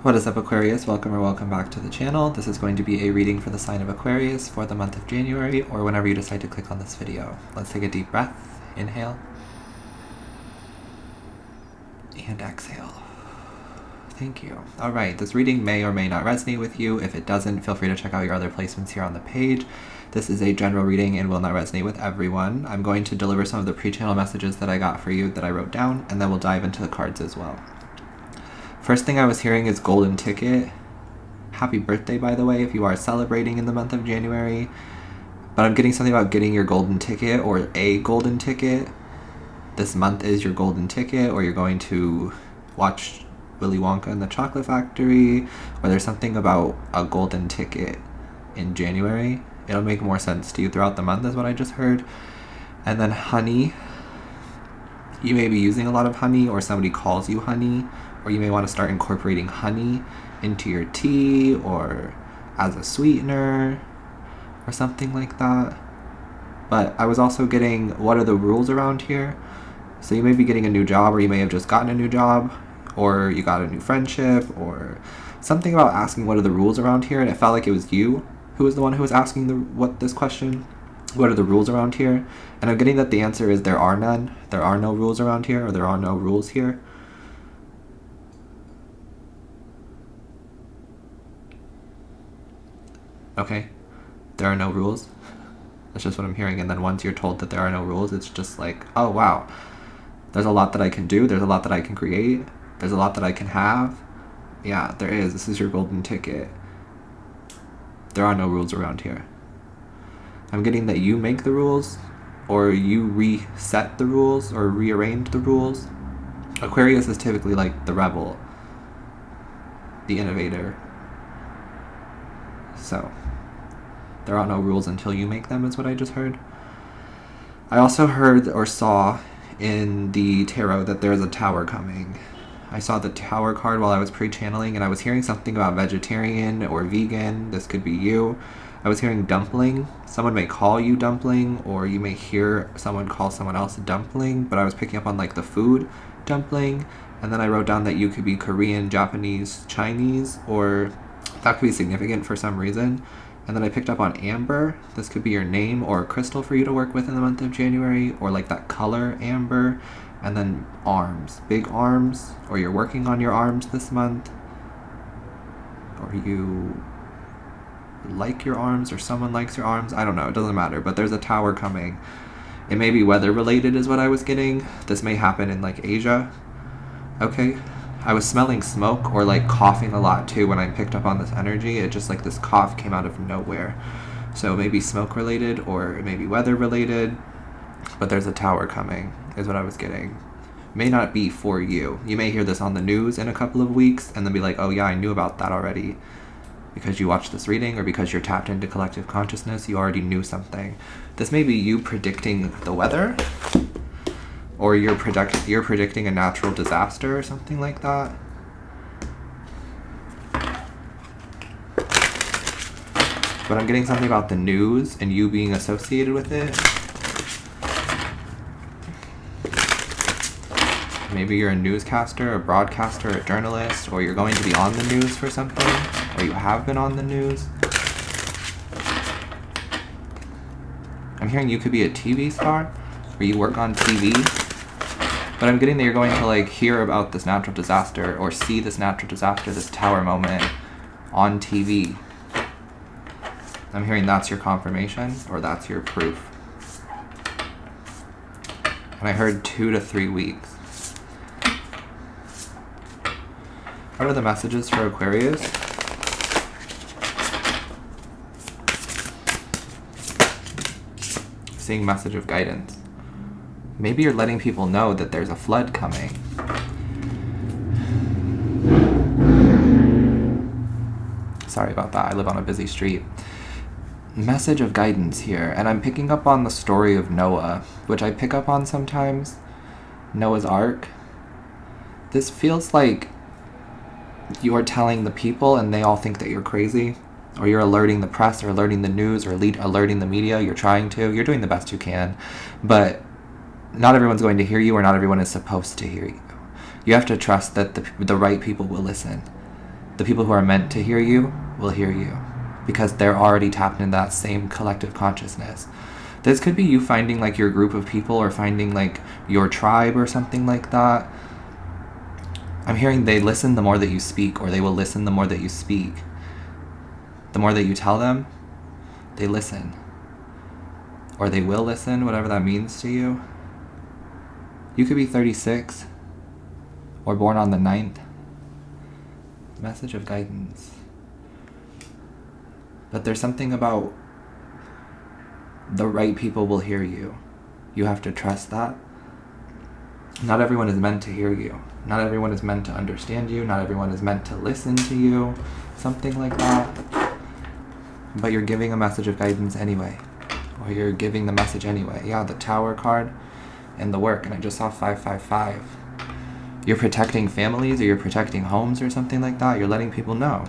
What is up, Aquarius? Welcome or welcome back to the channel. This is going to be a reading for the sign of Aquarius for the month of January, or whenever you decide to click on this video. Let's take a deep breath. Inhale. And exhale. Thank you. Alright, this reading may or may not resonate with you. If it doesn't, feel free to check out your other placements here on the page. This is a general reading and will not resonate with everyone. I'm going to deliver some of the pre-channel messages that I got for you that I wrote down, and then we'll dive into the cards as well. First thing I was hearing is golden ticket. Happy birthday, by the way, if you are celebrating in the month of January. But I'm getting something about getting your golden ticket or a golden ticket. This month is your golden ticket, or you're going to watch Willy Wonka and the Chocolate Factory, or there's something about a golden ticket in January. It'll make more sense to you throughout the month is what I just heard. And then honey. You may be using a lot of honey, or somebody calls you honey. Or you may want to start incorporating honey into your tea or as a sweetener or something like that. But I was also getting, what are the rules around here? So you may be getting a new job, or you may have just gotten a new job, or you got a new friendship, or something about asking what are the rules around here. And it felt like it was you who was the one who was asking this question. What are the rules around here? And I'm getting that the answer is there are none. There are no rules around here, or there are no rules here. Okay, there are no rules. That's just what I'm hearing. And then once you're told that there are no rules, it's just like, oh wow, there's a lot that I can do. There's a lot that I can create. There's a lot that I can have. Yeah, there is. This is your golden ticket. There are no rules around here. I'm getting that you make the rules, or you reset the rules, or rearrange the rules. Aquarius is typically like the rebel, the innovator. So there are no rules until you make them, is what I just heard. I also heard or saw in the tarot that there's a tower coming. I saw the tower card while I was pre-channeling, and I was hearing something about vegetarian or vegan. This could be you. I was hearing dumpling. Someone may call you dumpling, or you may hear someone call someone else dumpling, but I was picking up on like the food dumpling. And then I wrote down that you could be Korean, Japanese, Chinese, or that could be significant for some reason. And then I picked up on amber. This could be your name or a crystal for you to work with in the month of January, or like that color amber. And then arms, big arms, or you're working on your arms this month, or you like your arms, or someone likes your arms. I don't know, it doesn't matter, but there's a tower coming. It may be weather related is what I was getting. This may happen in like Asia. Okay. I was smelling smoke or like coughing a lot too when I picked up on this energy. It just like this cough came out of nowhere. So maybe smoke related, or it may be weather related, but there's a tower coming is what I was getting. May not be for you. You may hear this on the news in a couple of weeks and then be like, oh yeah, I knew about that already. Because you watched this reading, or because you're tapped into collective consciousness, you already knew something. This may be you predicting the weather, or you're predicting a natural disaster or something like that. But I'm getting something about the news and you being associated with it. Maybe you're a newscaster, a broadcaster, a journalist, or you're going to be on the news for something, or you have been on the news. I'm hearing you could be a TV star, or you work on TV. But I'm getting that you're going to like hear about this natural disaster, or see this natural disaster, this tower moment on TV. I'm hearing that's your confirmation, or that's your proof. And I heard 2 to 3 weeks. What are the messages for Aquarius? Seeing message of guidance. Maybe you're letting people know that there's a flood coming. Sorry about that, I live on a busy street. Message of guidance here, and I'm picking up on the story of Noah, which I pick up on sometimes. Noah's Ark. This feels like you are telling the people and they all think that you're crazy, or you're alerting the press, or alerting the news, or alerting the media. You're doing the best you can, but not everyone's going to hear you, or not everyone is supposed to hear you. You have to trust that the right people will listen. The people who are meant to hear you will hear you because they're already tapped into that same collective consciousness. This could be you finding like your group of people or finding like your tribe or something like that. I'm hearing they listen the more that you speak, or they will listen the more that you speak. The more that you tell them, they listen. Or they will listen, whatever that means to you. You could be 36 or born on the 9th. Message of guidance. But there's something about the right people will hear you. You have to trust that. Not everyone is meant to hear you. Not everyone is meant to understand you. Not everyone is meant to listen to you. Something like that. But you're giving a message of guidance anyway. Or you're giving the message anyway. Yeah, the Tower card and the work. And I just saw 555. You're protecting families, or you're protecting homes or something like that. You're letting people know.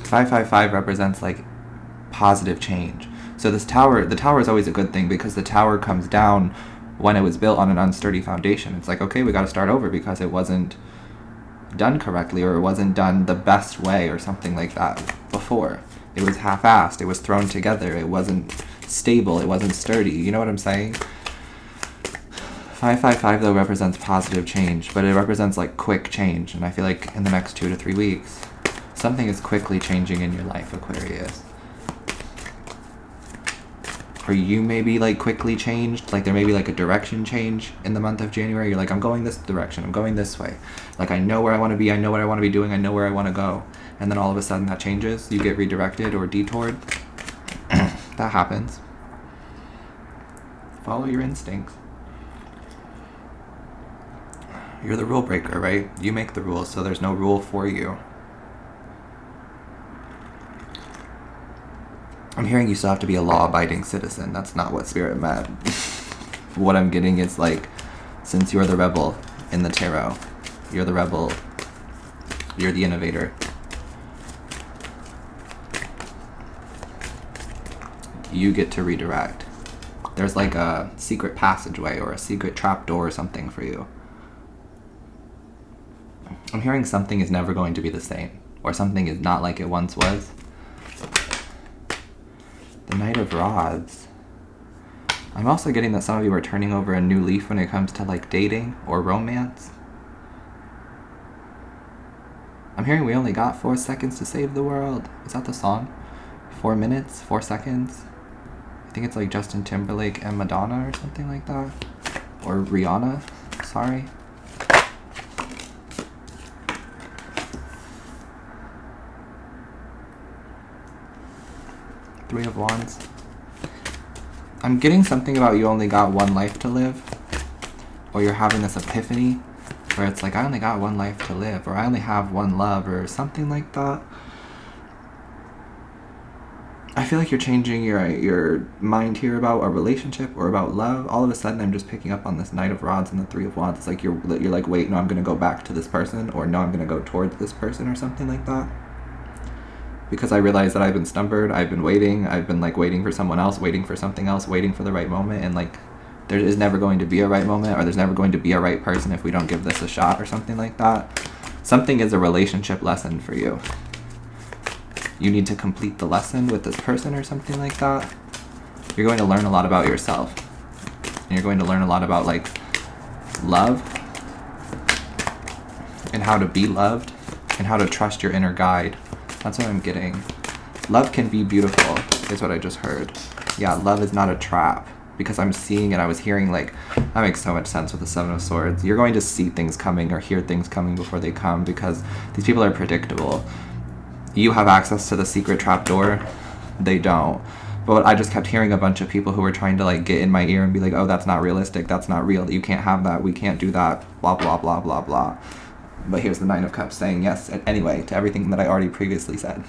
555 represents like positive change. So this tower, the tower is always a good thing because the tower comes down when it was built on an unsturdy foundation. It's like, okay, we got to start over because it wasn't done correctly, or it wasn't done the best way or something like that before. It was half-assed. It was thrown together. It wasn't stable. It wasn't sturdy. You know what I'm saying? 555 though represents positive change, but it represents like quick change. And I feel like in the next 2 to 3 weeks, something is quickly changing in your life, Aquarius. Or you may be like quickly changed, like there may be like a direction change in the month of January. You're like, I'm going this direction, I'm going this way. Like I know where I want to be, I know what I want to be doing, I know where I want to go. And then all of a sudden that changes, you get redirected or detoured. That happens. Follow your instincts. You're the rule breaker, right? You make the rules, so there's no rule for you. I'm hearing you still have to be a law-abiding citizen. That's not what Spirit meant. What I'm getting is like, since you're the rebel in the tarot, you're the rebel, you're the innovator. You get to redirect. There's like a secret passageway or a secret trapdoor or something for you. I'm hearing something is never going to be the same, or something is not like it once was. The Knight of Rods. I'm also getting that some of you are turning over a new leaf when it comes to like dating or romance. I'm hearing we only got 4 seconds to save the world. Is that the song? 4 minutes, 4 seconds? I think it's like Justin Timberlake and Madonna or something like that. Or Rihanna, sorry. Three of Wands. I'm getting something about you only got 1 life to live. Or you're having this epiphany where it's like, I only got 1 life to live, or I only have 1 love, or something like that. I feel like you're changing your mind here about a relationship or about love. All of a sudden, I'm just picking up on this Knight of Rods and the Three of Wands. It's like you're like, wait, no, I'm going to go back to this person, or no, I'm going to go towards this person, or something like that. Because I realize that I've been stubborn, I've been waiting, I've been like waiting for someone else, waiting for something else, waiting for the right moment, and like there is never going to be a right moment, or there's never going to be a right person if we don't give this a shot, or something like that. Something is a relationship lesson for you. You need to complete the lesson with this person or something like that. You're going to learn a lot about yourself. And you're going to learn a lot about like love and how to be loved and how to trust your inner guide. That's what I'm getting. Love can be beautiful, is what I just heard. Yeah, love is not a trap. Because I'm seeing and I was hearing, like, that makes so much sense with the Seven of Swords. You're going to see things coming or hear things coming before they come because these people are predictable. You have access to the secret trapdoor. They don't. But I just kept hearing a bunch of people who were trying to, like, get in my ear and be like, oh, that's not realistic. That's not real. You can't have that. We can't do that. Blah, blah, blah, blah, blah. But here's the Nine of Cups saying yes, anyway, to everything that I already previously said.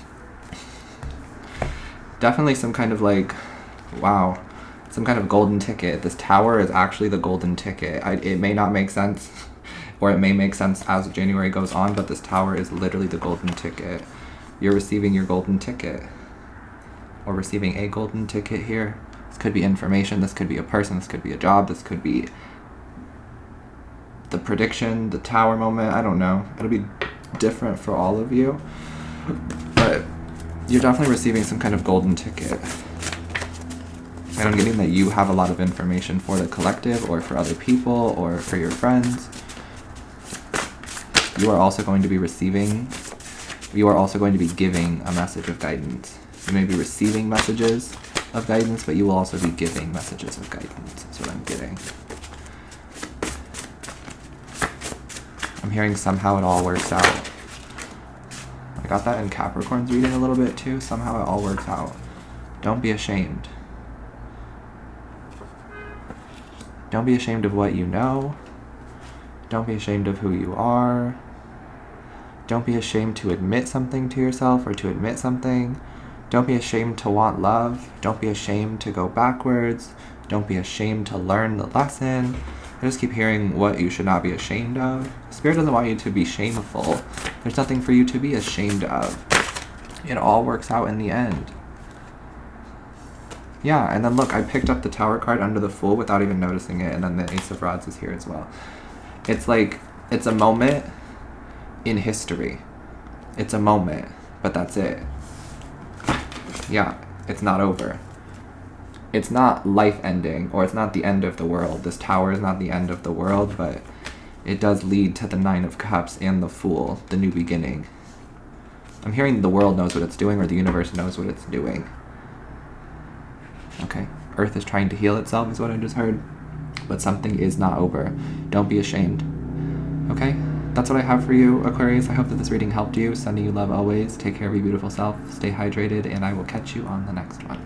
Definitely some kind of like, wow, some kind of golden ticket. This tower is actually the golden ticket. It may not make sense, or it may make sense as January goes on, but this tower is literally the golden ticket. You're receiving your golden ticket, or receiving a golden ticket here. This could be information, this could be a person, this could be a job, this could be the prediction, the tower moment, I don't know. It'll be different for all of you. But you're definitely receiving some kind of golden ticket. And I'm getting that you have a lot of information for the collective or for other people or for your friends. You are also going to be giving a message of guidance. You may be receiving messages of guidance, but you will also be giving messages of guidance. That's what I'm getting. I'm hearing somehow it all works out. I got that in Capricorn's reading a little bit too. Somehow it all works out. Don't be ashamed. Don't be ashamed of what you know. Don't be ashamed of who you are. Don't be ashamed to admit something to yourself or to admit something. Don't be ashamed to want love. Don't be ashamed to go backwards. Don't be ashamed to learn the lesson. I just keep hearing what you should not be ashamed of. Spirit doesn't want you to be shameful. There's nothing for you to be ashamed of. It all works out in the end. Yeah, and then look, I picked up the Tower card under the Fool without even noticing it, and then the Ace of Rods is here as well. It's like, it's a moment in history. It's a moment, but that's it. Yeah, it's not over. It's not life ending, or it's not the end of the world. This Tower is not the end of the world, but it does lead to the Nine of Cups and the Fool, the new beginning. I'm hearing the world knows what it's doing, or the universe knows what it's doing. Okay, Earth is trying to heal itself is what I just heard, but something is not over. Don't be ashamed. Okay, that's what I have for you, Aquarius. I hope that this reading helped you. Sending you love always. Take care of your beautiful self. Stay hydrated, and I will catch you on the next one.